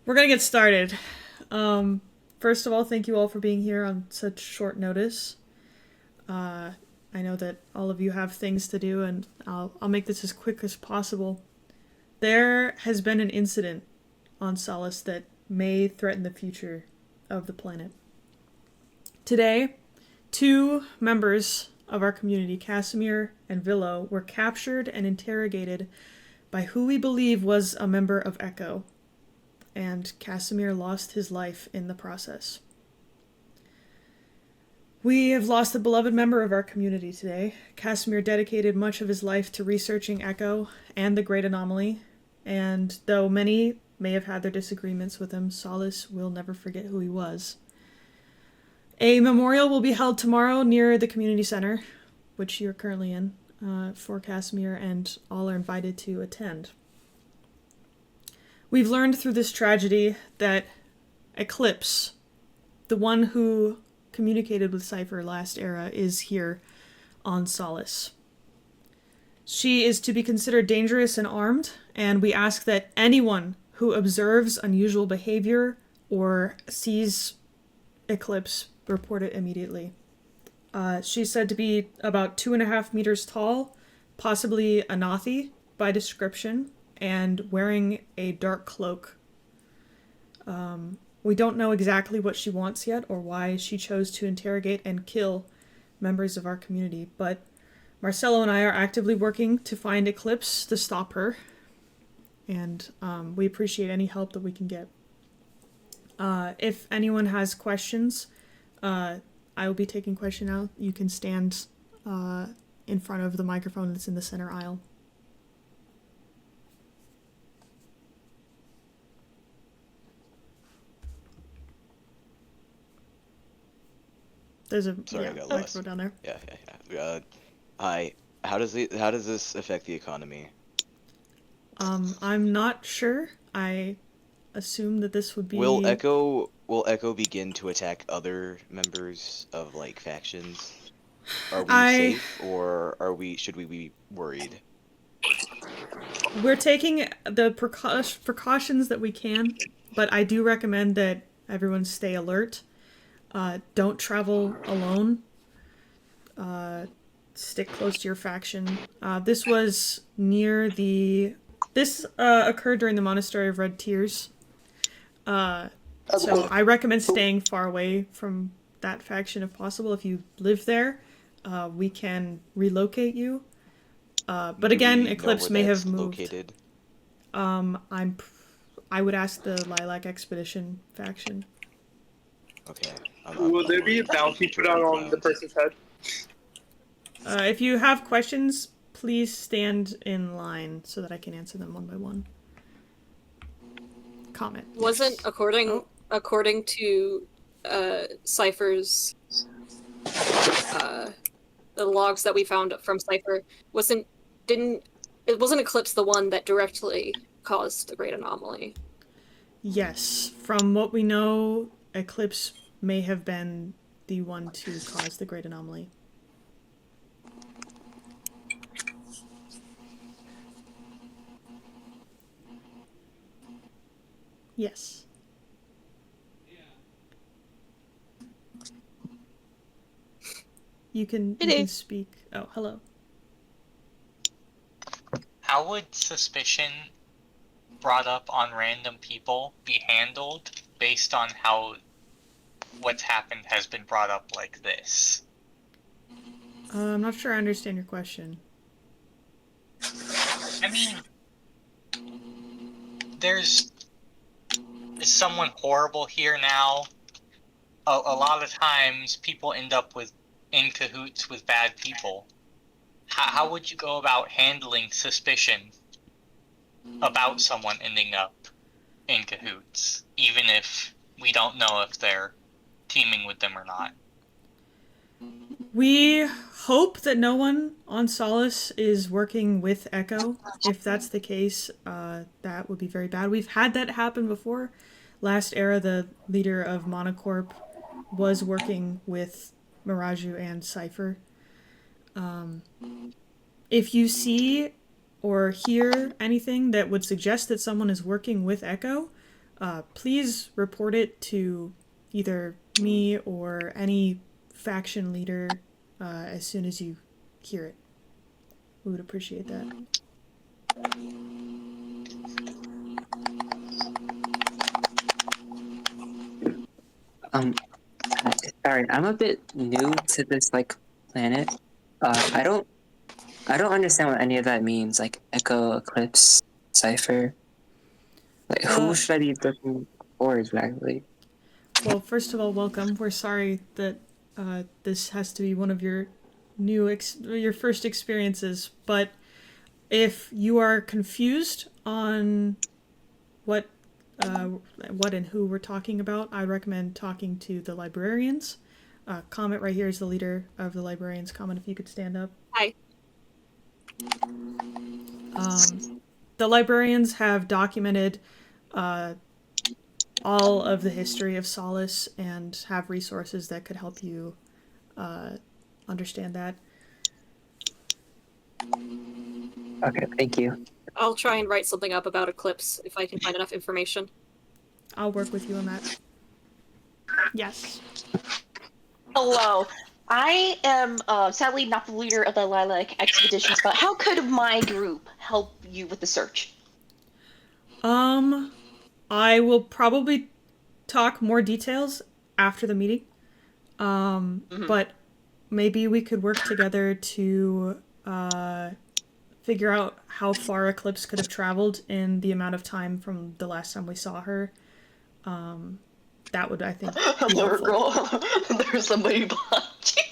We're gonna get started. First of all, thank you all for being here on such short notice. I know that all of you have things to do, and I'll make this as quick as possible. There has been an incident on Solace that may threaten the future of the planet. Today, two members of our community, Casimir and Villo, were captured and interrogated by who we believe was a member of Echo, and Casimir lost his life in the process. We have lost a beloved member of our community today. Casimir dedicated much of his life to researching Echo and the Great Anomaly, and though many may have had their disagreements with him, Solace will never forget who he was. A memorial will be held tomorrow near the community center, which you're currently in, for Casimir, and all are invited to attend. We've learned through this tragedy that Eclipse, the one who communicated with Cypher last era, is here on Solace. She is to be considered dangerous and armed, and we ask that anyone who observes unusual behavior or sees Eclipse report it immediately. She's said to be about 2.5 meters tall, possibly a Nathi by description, and wearing a dark cloak. We don't know exactly what she wants yet or why she chose to interrogate and kill members of our community, but Marcelo and I are actively working to find Eclipse to stop her, and we appreciate any help that we can get. If anyone has questions, I will be taking question out. You can stand in front of the microphone that's in the center aisle. There's a microphone down there. Yeah. Hi. How does this affect the economy? I'm not sure. I assume that this would be. Will Echo begin to attack other members of factions? Are we safe, or should we be worried? We're taking the precautions that we can, but I do recommend that everyone stay alert. Don't travel alone. Stick close to your faction. This was near the. This occurred during the Monastery of Red Tears. So I recommend staying far away from that faction if possible. If you live there, we can relocate you. But again, Eclipse may have moved. Located? I would ask the Lilac Expedition faction. Okay. Will there be a bounty put out on the person's head? If you have questions, please stand in line so that I can answer them one by one. Comment. Wasn't according to Cypher's the logs that we found from Cypher, wasn't Eclipse the one that directly caused the Great Anomaly? Yes, from what we know, Eclipse may have been the one to cause the Great Anomaly. Yes. You can speak. Oh, hello. How would suspicion brought up on random people be handled based on how what's happened has been brought up like this? I'm not sure I understand your question. I mean, is someone horrible here now? A lot of times people end up in cahoots with bad people. How would you go about handling suspicion about someone ending up in cahoots, even if we don't know if they're teaming with them or not? We hope that no one on Solace is working with Echo. If that's the case, that would be very bad. We've had that happen before. Last era, the leader of Monocorp was working with Miraju and Cypher. If you see or hear anything that would suggest that someone is working with Echo, please report it to either me or any faction leader as soon as you hear it. We would appreciate that. Um, sorry, I'm a bit new to this like planet. I don't understand what any of that means. Like Echo, Eclipse, Cipher. Like who should I be looking for exactly? Well, first of all, welcome. We're sorry that this has to be one of your your first experiences, but if you are confused on what and who we're talking about, I recommend talking to the librarians. Comet right here is the leader of the librarians. Comet, if you could stand up. Hi. The librarians have documented all of the history of Solace and have resources that could help you understand that. Okay, thank you. I'll try and write something up about Eclipse if I can find enough information. I'll work with you on that. Yes. Hello. I am sadly not the leader of the Lilac expeditions, but how could my group help you with the search? I will probably talk more details after the meeting. But maybe we could work together to figure out how far Eclipse could have traveled in the amount of time from the last time we saw her. That would, I think, be Hello, helpful. girl. There's somebody behind you.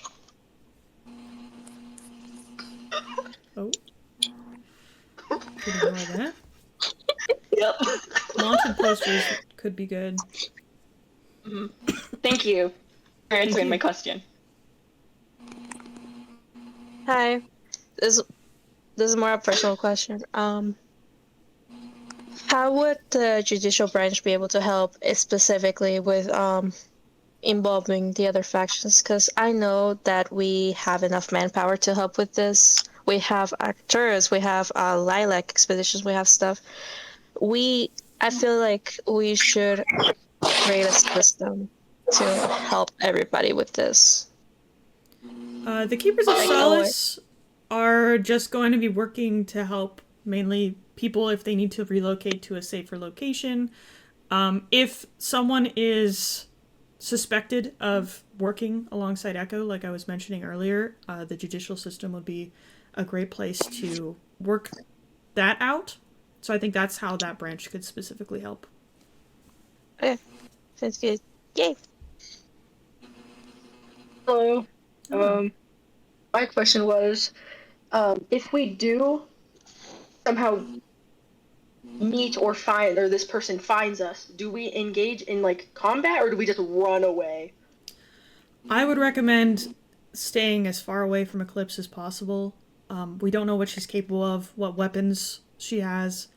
Oh. Could ignore that. Yep. Wanted posters could be good. Thank you for answering you. my question. Hi. This is more a personal question. How would the judicial branch be able to help specifically with involving the other factions? Because I know that we have enough manpower to help with this. We have actors, we have Lilac expeditions, we have stuff. I feel like we should create a system to help everybody with this. The Keepers of Solace are just going to be working to help mainly people if they need to relocate to a safer location. If someone is suspected of working alongside Echo, like I was mentioning earlier, the judicial system would be a great place to work that out. So I think that's how that branch could specifically help. Okay, sounds good. Yay! Hello. My question was, if we do somehow meet or find, or this person finds us, do we engage in like combat or do we just run away? I would recommend staying as far away from Eclipse as possible. We don't know what she's capable of, what weapons she has.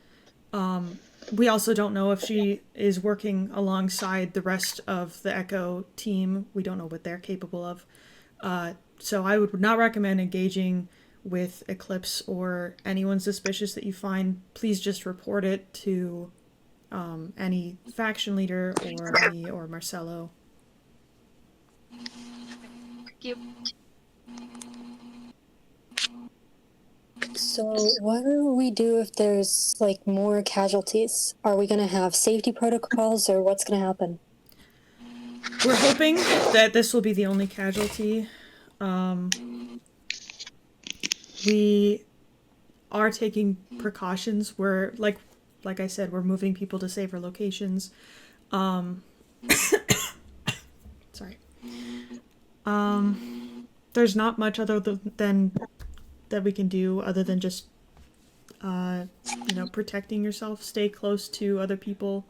We also don't know if she is working alongside the rest of the Echo team. We don't know what they're capable of. So I would not recommend engaging with Eclipse or anyone suspicious that you find. Please just report it to any faction leader or me or Marcelo. Thank you. So what do we do if there's like more casualties? Are we going to have safety protocols or what's going to happen? We're hoping that this will be the only casualty. We are taking precautions. We're like I said, we're moving people to safer locations. Sorry. There's not much other than that we can do other than just protecting yourself. Stay close to other people.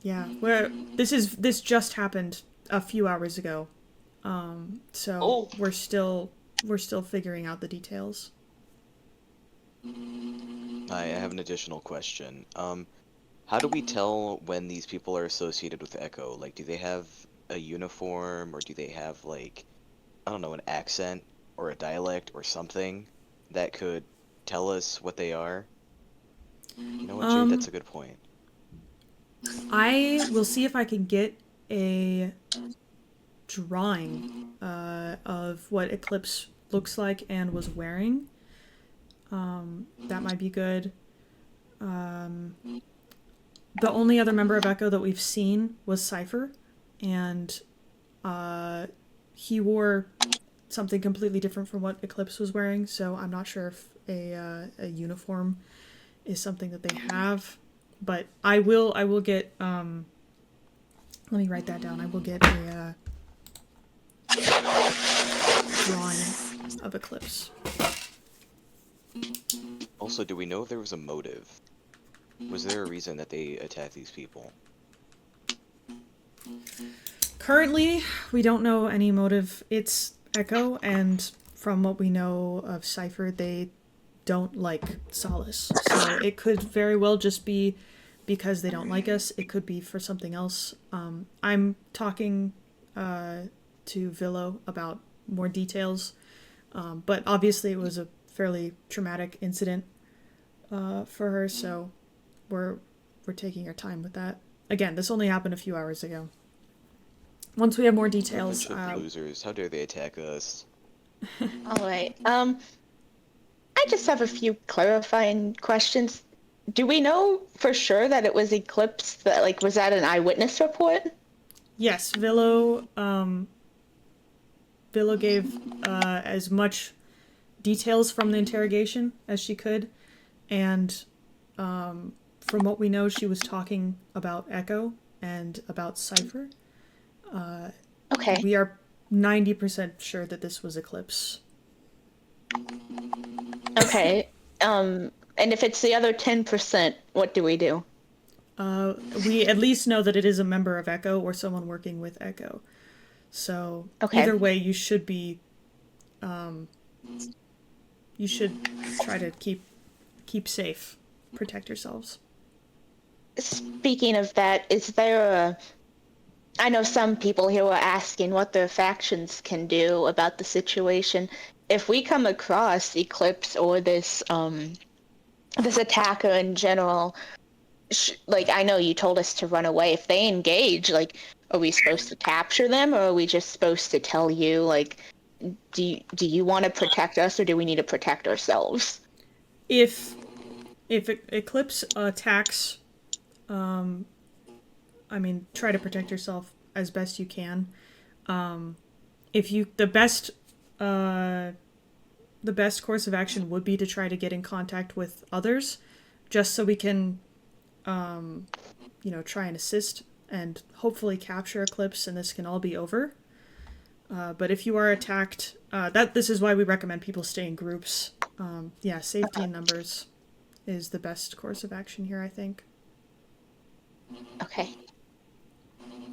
Yeah, this just happened a few hours ago. So we're still figuring out the details. I have an additional question. How do we tell when these people are associated with Echo? Like, do they have a uniform, or do they have, like, I don't know, an accent or a dialect or something that could tell us what they are? You know what, Jade? That's a good point. I will see if I can get a drawing of what Eclipse looks like and was wearing. That might be good. The only other member of Echo that we've seen was Cypher, and he wore something completely different from what Eclipse was wearing, so I'm not sure if a uniform is something that they have. But I will get, let me write that down. I will get a drawing of Eclipse. Also, do we know if there was a motive? Was there a reason that they attacked these people? Currently, we don't know any motive. It's Echo, and from what we know of Cypher, they don't like Solace. So it could very well just be because they don't like us. It could be for something else. I'm talking to Villo about more details, but obviously it was a fairly traumatic incident for her, so we're taking our time with that. Again, this only happened a few hours ago. Once we have more details, Bunch of losers. How dare they attack us? All right. I just have a few clarifying questions. Do we know for sure that it was Eclipse? That was that an eyewitness report? yes, Villo gave as much details from the interrogation as she could, and from what we know, she was talking about Echo and about Cypher. Okay. We are 90% sure that this was Eclipse. Okay. And if it's the other 10%, what do we do? We at least know that it is a member of Echo or someone working with Echo. So Okay. either way, you should be. You should try to keep safe, protect yourselves. Speaking of that, is there I know some people here were asking what their factions can do about the situation. If we come across Eclipse or this attacker in general, I know you told us to run away. If they engage, are we supposed to capture them, or are we just supposed to tell you, do you want to protect us, or do we need to protect ourselves? If Eclipse attacks, try to protect yourself as best you can. If you the best course of action would be to try to get in contact with others, just so we can, try and assist and hopefully capture Eclipse, and this can all be over. But if you are attacked, this is why we recommend people stay in groups. Safety in numbers is the best course of action here, I think. Okay.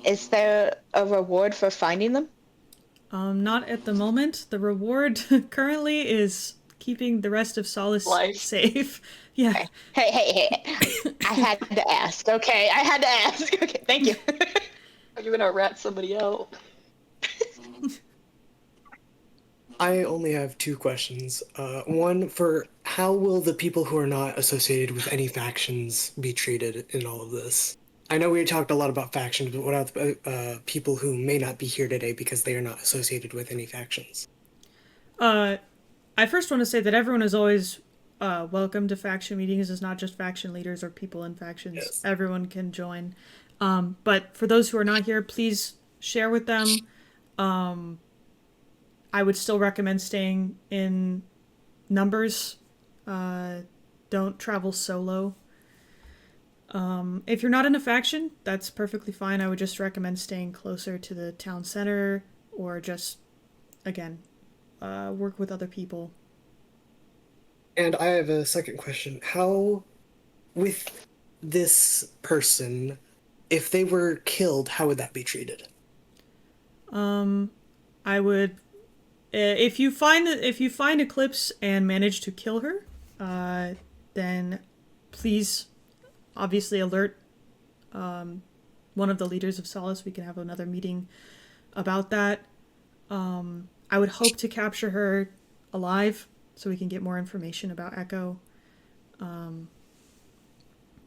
Is there a reward for finding them? Not at the moment. The reward currently is keeping the rest of Solace Life. safe. Yeah. Okay. Hey. I had to ask, okay? I had to ask. Okay, thank you. Are you gonna rat somebody out? I only have two questions. One, for how will the people who are not associated with any factions be treated in all of this? I know we talked a lot about factions, but what about people who may not be here today because they are not associated with any factions? I first want to say that everyone is always welcome to faction meetings. It's not just faction leaders or people in factions. Yes. Everyone can join. But for those who are not here, please share with them. I would still recommend staying in numbers. Don't travel solo. If you're not in a faction, that's perfectly fine. I would just recommend staying closer to the town center, or just, again, work with other people. And I have a second question. How, with this person, if they were killed, how would that be treated? I would, if you find Eclipse and manage to kill her, then please, obviously alert one of the leaders of Solace. We can have another meeting about that. I would hope to capture her alive so we can get more information about Echo.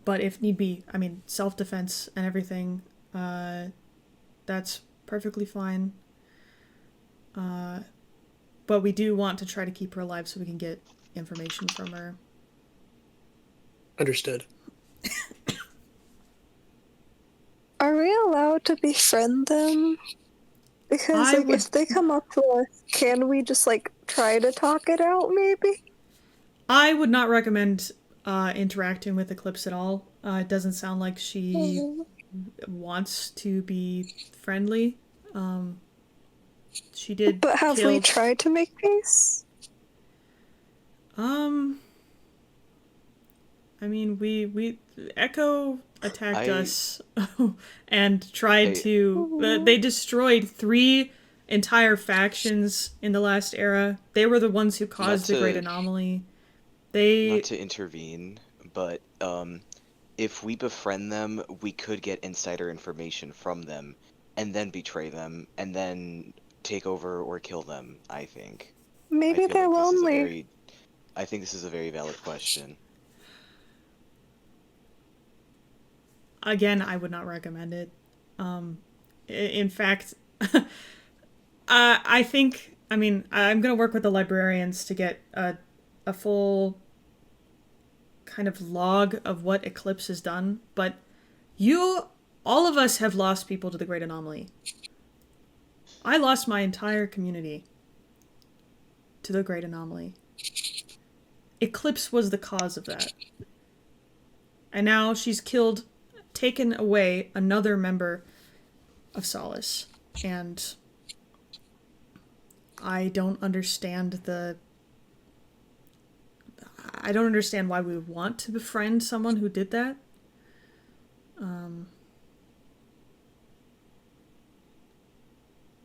but if need be, I mean, self-defense and everything, that's perfectly fine. But we do want to try to keep her alive so we can get information from her. Understood. Are we allowed to befriend them? Because if they come up to us, can we just try to talk it out? Maybe. I would not recommend interacting with Eclipse at all. It doesn't sound like she wants to be friendly. She did. But have we tried to make peace? I mean, we Echo attacked us and tried to. They destroyed 3 entire factions in the last era. They were the ones who caused the Great Anomaly. Not to intervene, but if we befriend them, we could get insider information from them, and then betray them, and then take over or kill them. I think. Maybe they're lonely. I think this is a very valid question. Again, I would not recommend it. In fact, I think, I mean, I'm going to work with the librarians to get a full kind of log of what Eclipse has done, but all of us have lost people to the Great Anomaly. I lost my entire community to the Great Anomaly. Eclipse was the cause of that. And now she's taken away another member of Solace. And I don't understand why we would want to befriend someone who did that.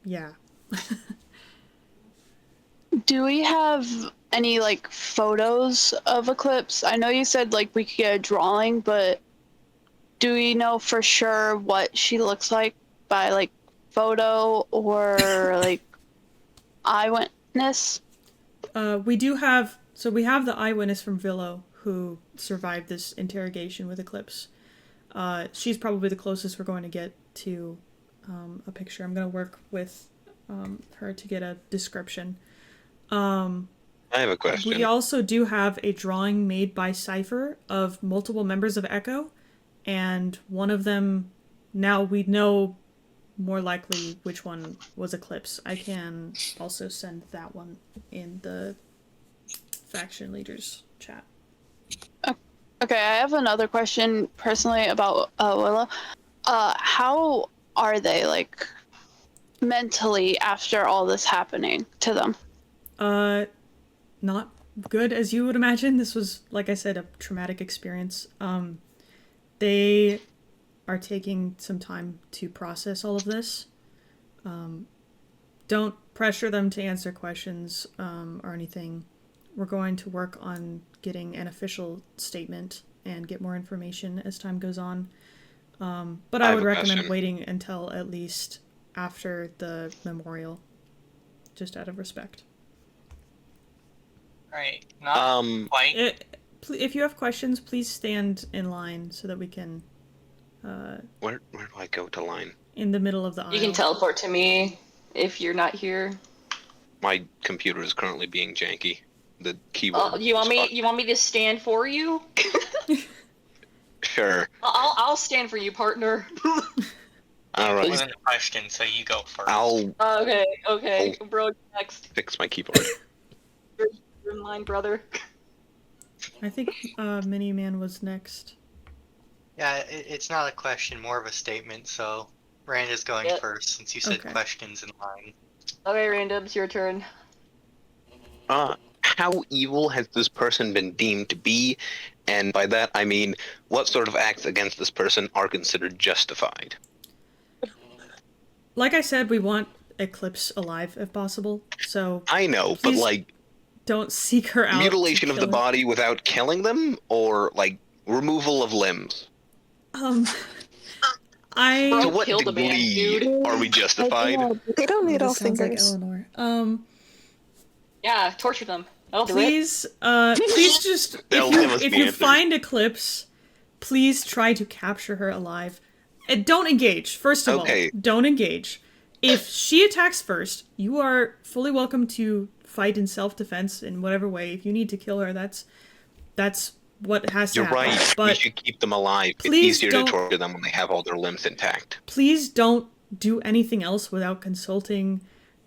Yeah. Do we have any photos of Eclipse? I know you said we could get a drawing, but do we know for sure what she looks like by photo or eyewitness? We have the eyewitness from Villo who survived this interrogation with Eclipse. She's probably the closest we're going to get to a picture. I'm going to work with her to get a description. I have a question. We also do have a drawing made by Cypher of multiple members of Echo, and one of them, now we know more likely which one was Eclipse. I can also send that one in the faction leaders chat. Okay, I have another question personally about Willow. How are they mentally after all this happening to them? Not good, as you would imagine. This was, like I said, a traumatic experience. They are taking some time to process all of this. Don't pressure them to answer questions or anything. We're going to work on getting an official statement and get more information as time goes on. But I would recommend waiting until at least after the memorial, just out of respect. Right. Not quite. If you have questions, please stand in line so that we can... Where do I go to line? In the middle of the aisle. You can teleport to me if you're not here. My computer is currently being janky. The keyboard. You want me to stand for you? Sure. I'll stand for you, partner. All right. That wasn't a question, so you go first. Okay. Bro, next. Fix my keyboard. You're in line, brother. I think Mini-Man was next. Yeah, it's not a question, more of a statement, so Randa's going first, since you said questions in line. Okay, Randoms, your turn. How evil has this person been deemed to be? And by that, I mean, what sort of acts against this person are considered justified? Like I said, we want Eclipse alive if possible, so... I know, but don't seek her out. Mutilation of the body without killing them? Or, removal of limbs? To what degree are we justified? They don't need all sounds fingers. like Eleanor. Yeah, torture them. Please just if you find Eclipse, please try to capture her alive. And don't engage, first of all. Don't engage. If she attacks first, you are fully welcome to fight in self-defense in whatever way. If you need to kill her, that's what has to happen. You're right. But we should keep them alive. It's easier to torture them when they have all their limbs intact. Please don't do anything else without consulting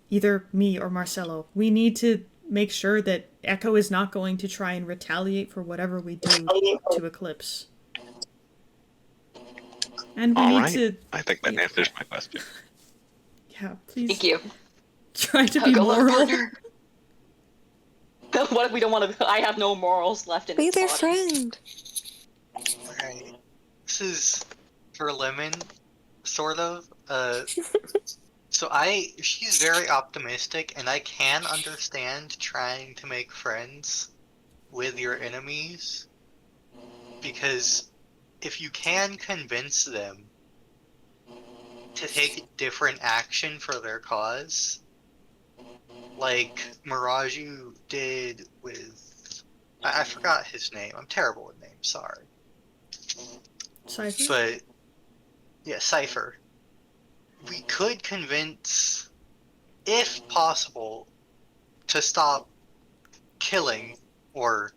either me or Marcelo. We need to make sure that Echo is not going to try and retaliate for whatever we do to Eclipse. And we need to... I think that answers my question. Yeah, please. Thank you. Try to be moral. What if we don't want to? I have no morals left in Be this their body. friend. Right. This is for Lemon, sort of. So she's very optimistic, and I can understand trying to make friends with your enemies, because if you can convince them to take different action for their cause, like Miraju did with... I forgot his name. I'm terrible with names, sorry. Cypher? But, yeah, Cypher. We could convince, if possible, to stop killing, or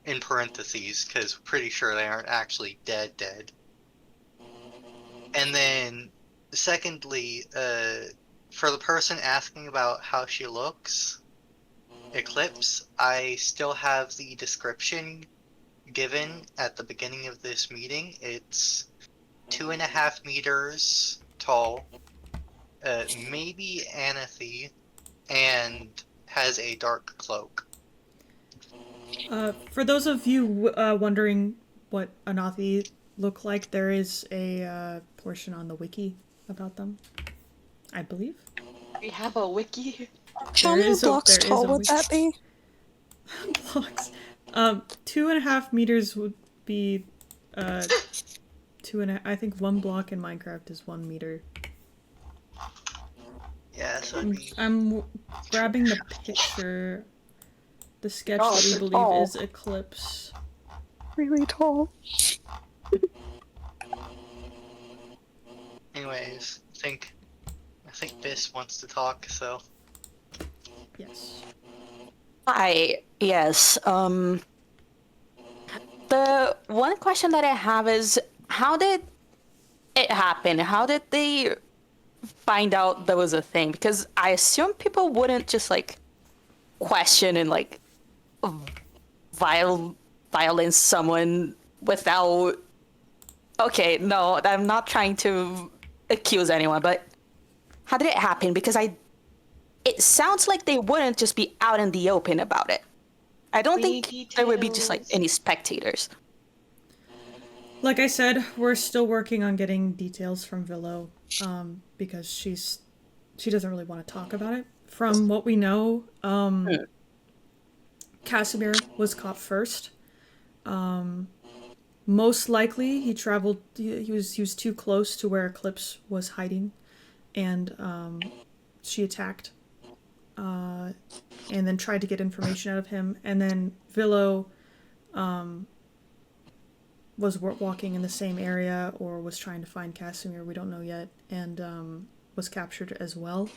in parentheses, because pretty sure they aren't actually dead. And then, secondly, for the person asking about how she looks, Eclipse, I still have the description given at the beginning of this meeting. It's 2.5 meters tall, maybe Anathy, and has a dark cloak. For those of you wondering what Anathi look like, there is a portion on the wiki about them, I believe. We have a wiki. How many blocks tall would that be? Blocks. 2.5 meters would be I think 1 block in Minecraft is 1 meter. Yeah, so I'm grabbing the picture. The sketch that we believe is Eclipse. Really tall. Anyways, I think Biss wants to talk, so... Yes. Hi, yes, the one question that I have is, how did it happen? How did they find out there was a thing? Because I assume people wouldn't just, like, question and, like, violence someone without... Okay, no, I'm not trying to accuse anyone, but how did it happen? Because it sounds like they wouldn't just be out in the open about it. I don't think there would be just, like, any spectators. Like I said, we're still working on getting details from Villo, because she doesn't really want to talk about it. From what we know, Casimir was caught first. Most likely, he traveled. He was too close to where Eclipse was hiding, and she attacked, and then tried to get information out of him. And then Villo was walking in the same area, or was trying to find Casimir. We don't know yet, and was captured as well.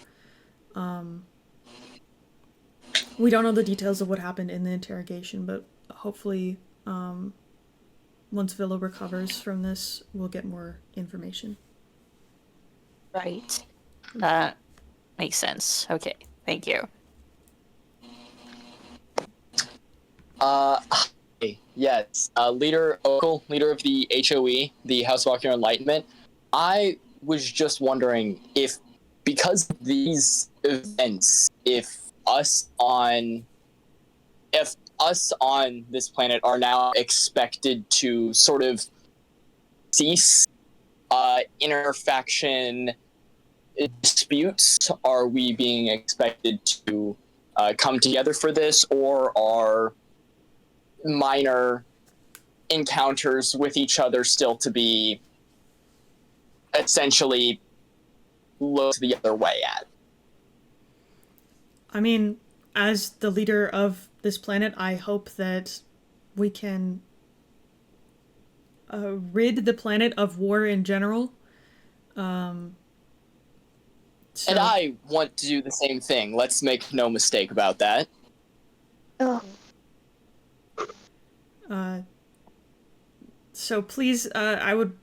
We don't know the details of what happened in the interrogation, but hopefully, once Villo recovers from this, we'll get more information. Right. That makes sense. Okay, thank you. Yes, Leader Okel, leader of the HOE, the House of Ocular Enlightenment. I was just wondering if, because of these events, if us on this planet are now expected to sort of cease interfaction disputes. Are we being expected to come together for this, or are minor encounters with each other still to be essentially looked the other way at? I mean, as the leader of this planet, I hope that we can rid the planet of war in general. And I want to do the same thing. Let's make no mistake about that. Oh. So please, I would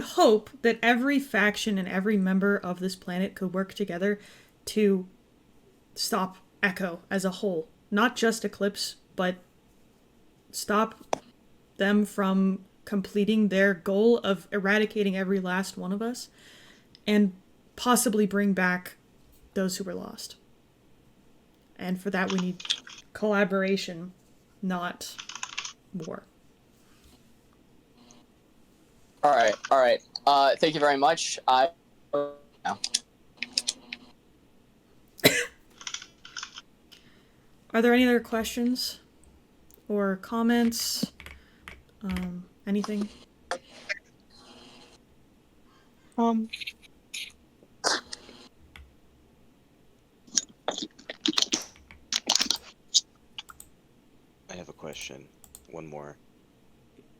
hope that every faction and every member of this planet could work together to stop Echo as a whole. Not just Eclipse, but stop them from completing their goal of eradicating every last one of us, and possibly bring back those who were lost. And for that we need collaboration, not war. All right. Thank you very much. Are there any other questions or comments? Anything? I have a question. One more.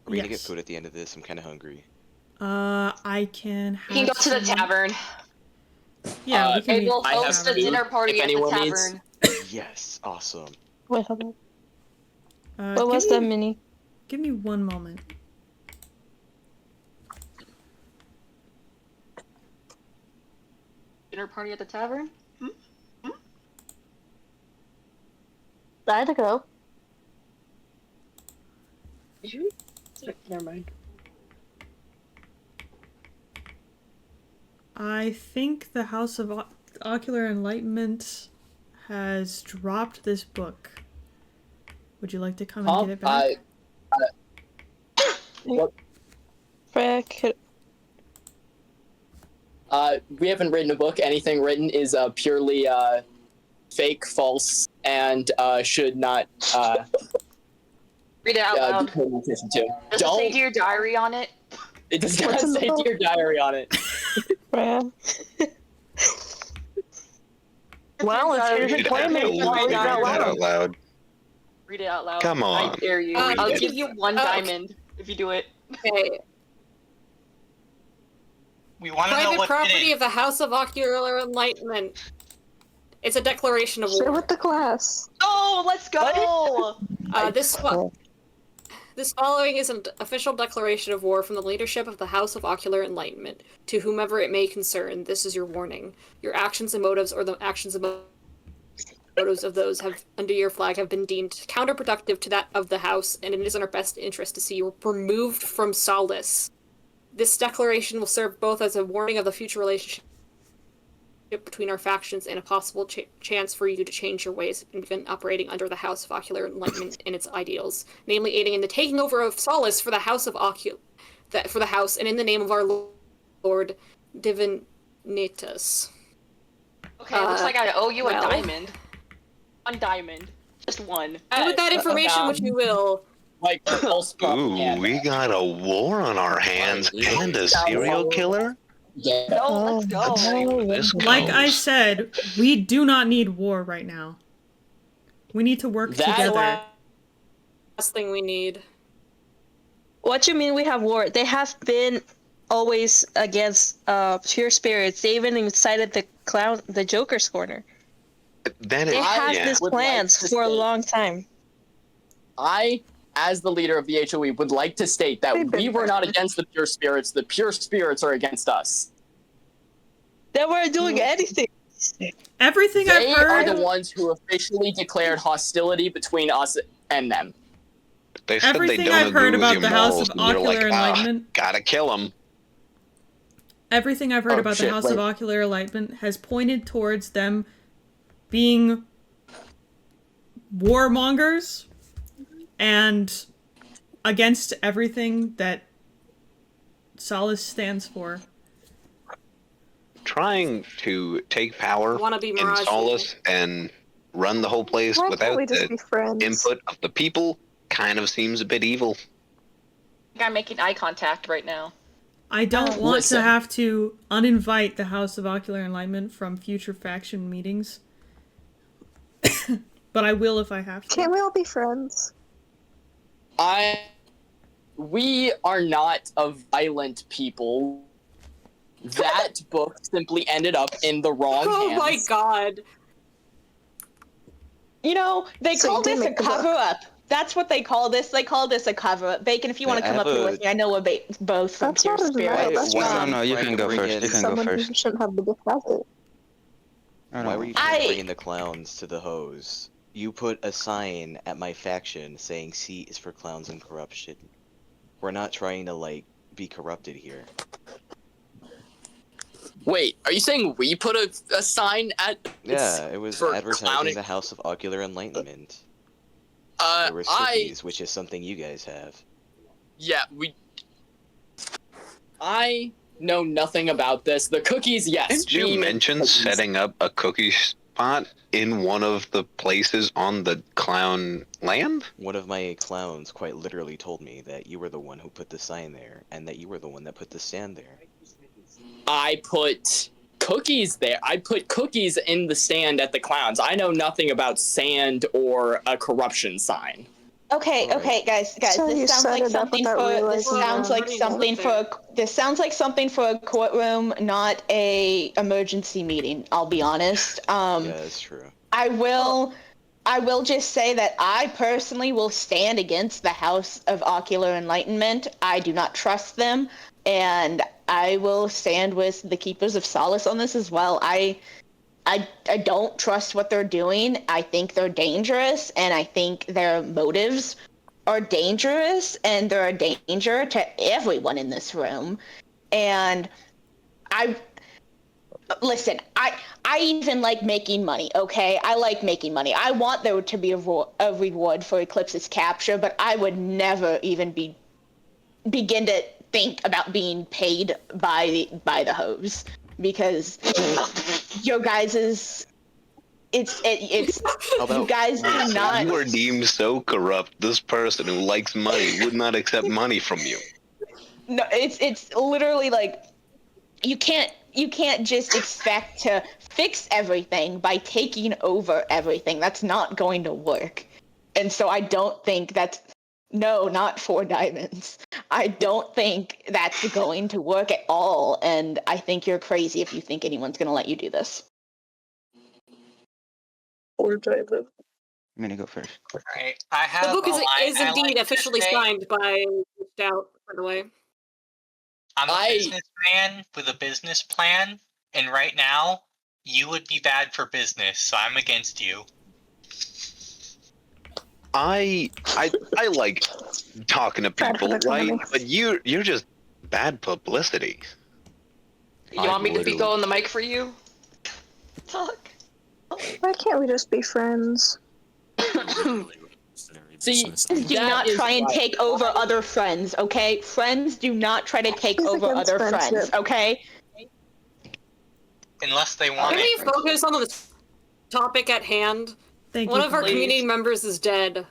Are we gonna get food at the end of this? I'm kind of hungry. I can have. We can go to the tavern. Yeah, we can. And we'll host a dinner party at the tavern. Yes, awesome. Wait, hold on. What was that, Minnie? Give me one moment. Dinner party at the tavern? I had to go. Never mind. I think the House of Ocular Enlightenment has dropped this book. Would you like to come and get it back? What? Frick. We haven't written a book. Anything written is purely fake, false, and should not Read it out loud. be paid attention to. Does it say Dear Diary on it? It does not say Dear Diary on it. Well, it's your employment. Read that out loud. Read it out loud. Come on. I dare you. I'll give you 1 diamond if you do it. Okay. We want to know Private what property it of the House of Ocular Enlightenment. It's a declaration of war. Share with the class. Oh, let's go! This following is an official declaration of war from the leadership of the House of Ocular Enlightenment. To whomever it may concern, this is your warning. Your actions and motives, or the actions and motives of those have under your flag, have been deemed counterproductive to that of the House, and it is in our best interest to see you removed from Solace. This declaration will serve both as a warning of the future relationship between our factions and a possible chance for you to change your ways and begin operating under the House of Ocular Enlightenment and its ideals, namely aiding in the taking over of Solace for the House of for the House, and in the name of our Lord Divinitas. Okay, looks like I owe you a diamond. 1 diamond. Just 1. Do with that information what you will. Like false propaganda. Ooh, we got a war on our hands and a serial killer? Yeah. No, let's go. Like I said, we do not need war right now. We need to work together. Last thing we need. What you mean we have war? They have been always against pure spirits. They even cited the Joker's corner. That is, they had these plans for a long time. I, as the leader of the HOE, would like to state that we were not against the pure spirits. The pure spirits are against us. They weren't doing anything. Everything I've heard. They are the ones who officially declared hostility between us and them. They said Everything they don't I've heard agree with about your the House morals, of and you're Ocular like, Enlightenment. Gotta kill them. Everything I've heard about the House of Ocular Enlightenment has pointed towards them being warmongers and against everything that Solace stands for. Trying to take power in Solace and run the whole place Why without can't we just be the friends? input of the people kind of seems a bit evil. I think I'm making eye contact right now. I don't want to have to uninvite the House of Ocular Enlightenment from future faction meetings. But I will if I have to. Can't we all be friends? we are not a violent people. That book simply ended up in the wrong hands. Oh my god. You know, they So call you did this a make the book. cover-up. That's what they call this. They call this a cover-up. Bacon, if you want to come up here with me, I know we're both from That's Pure not a denial. Spirits. That's why just are No, you trying can to go bring first. You in- can go someone who first. shouldn't have the book has it. Why were you trying to bring in the clowns to the hose? You put a sign at my faction saying C is for clowns and corruption. We're not trying to, like, be corrupted here. Wait, are you saying we put a sign at? Yeah, it was for advertising clowning? the House of Ocular Enlightenment. There were I cookies, which is something you guys have. yeah I know nothing about this. The cookies, yes. Didn't you mention setting up a cookie spot in one of the places on the clown land? One of my clowns quite literally told me that you were the one who put the sign there, and that you were the one that put the stand there. I put cookies there. I put cookies in the stand at the clowns. I know nothing about sand or a corruption sign. Okay, guys. So you This sounds set like it up something without for. This realizing sounds that- like something for. This sounds like something for a courtroom, not a emergency meeting. I'll be honest. Yeah, that's true. I will just say that I personally will stand against the House of Ocular Enlightenment. I do not trust them, and I will stand with the Keepers of Solace on this as well. I don't trust what they're doing. I think they're dangerous, and I think their motives are dangerous, and they're a danger to everyone in this room. And listen, I even like making money, okay? I like making money. I want there to be a reward for Eclipse's capture, but I would never even begin to think about being paid by the hose, because your guys's it's you guys do not. You are deemed so corrupt. This person who likes money would not accept money from you. No, it's literally like you can't just expect to fix everything by taking over everything. That's not going to work. And so I don't think that's not 4 diamonds. I don't think that's going to work at all, and I think you're crazy if you think anyone's going to let you do this. 4 diamonds. I'm gonna go first. Alright, I have The book a line is I indeed like to officially say. signed by Stout, by the way. I'm a businessman with a business plan, and right now, you would be bad for business, so I'm against you. I like talking to Bad for people, the right? economy. But you're just bad publicity. You want me to go on the mic for you? Talk. Why can't we just be friends? See, do not try and take over other friends, okay? Friends do not try to take over against other friends, friendship. okay? Unless they want Can it. we focus on the topic at hand? Thank One you, of our please. community members is dead.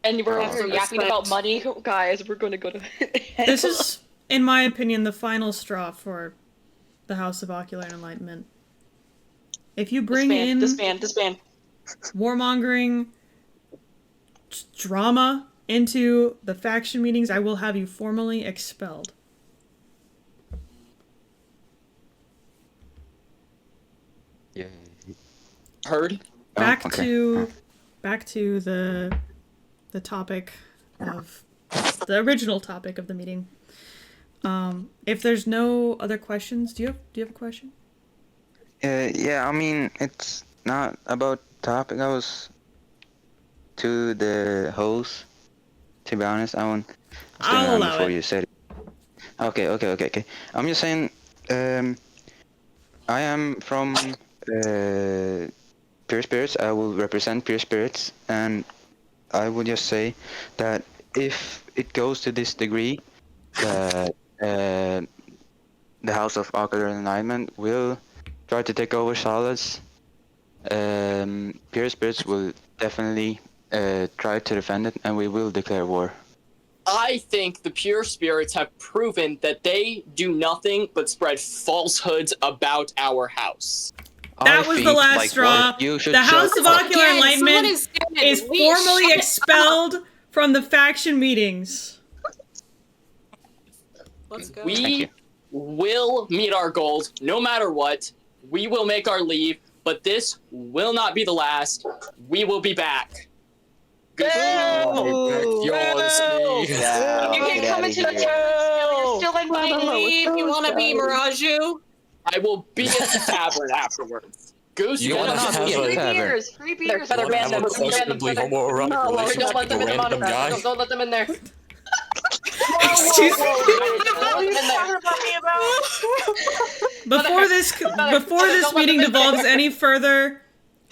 And we're Have some yapping respect. about money, guys. We're gonna go to. This is, in my opinion, the final straw for the House of Ocular Enlightenment. If you bring in disband. warmongering drama into the faction meetings, I will have you formally expelled. Yeah. Heard? Back okay. to the topic of the original topic of the meeting. If there's no other questions, do you have a question? Yeah, I mean, it's not about topic. I was to the host. To be honest, I'll on allow before it. you said it. Okay. I'm just saying, I am from Pure Spirits. I will represent Pure Spirits, and I would just say that if it goes to this degree, that the House of Ocular Enlightenment will try to take over Solids, Pure Spirits will definitely try to defend it, and we will declare war. I think the Pure Spirits have proven that they do nothing but spread falsehoods about our house. That was the last straw. The House of Ocular Enlightenment is formally expelled from the faction meetings. Let's go. We will meet our goals no matter what. We will make our leave, but this will not be the last. We will be back. Boo! Boo! Yeah, You get can't come outta into the here. tavern. You're still in my Leave. You want to be Miraju? I will be at the tavern afterwards. Goose, You wanna have Free a tavern? beers. Free beers. You wanna have a questionably homoerotic relationship Don't let with a them in the random guy? Don't let them in there. Excuse me. What are you talking about me about? Before this meeting devolves any further,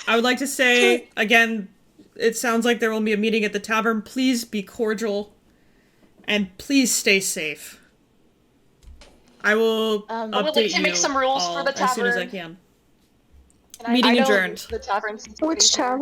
I would like to say again, it sounds like there will be a meeting at the tavern. Please be cordial, and please stay safe. I will I would update like to you make some rules all for the as soon as I tavern. can. I Meeting don't- adjourned. The tavern. Which tavern?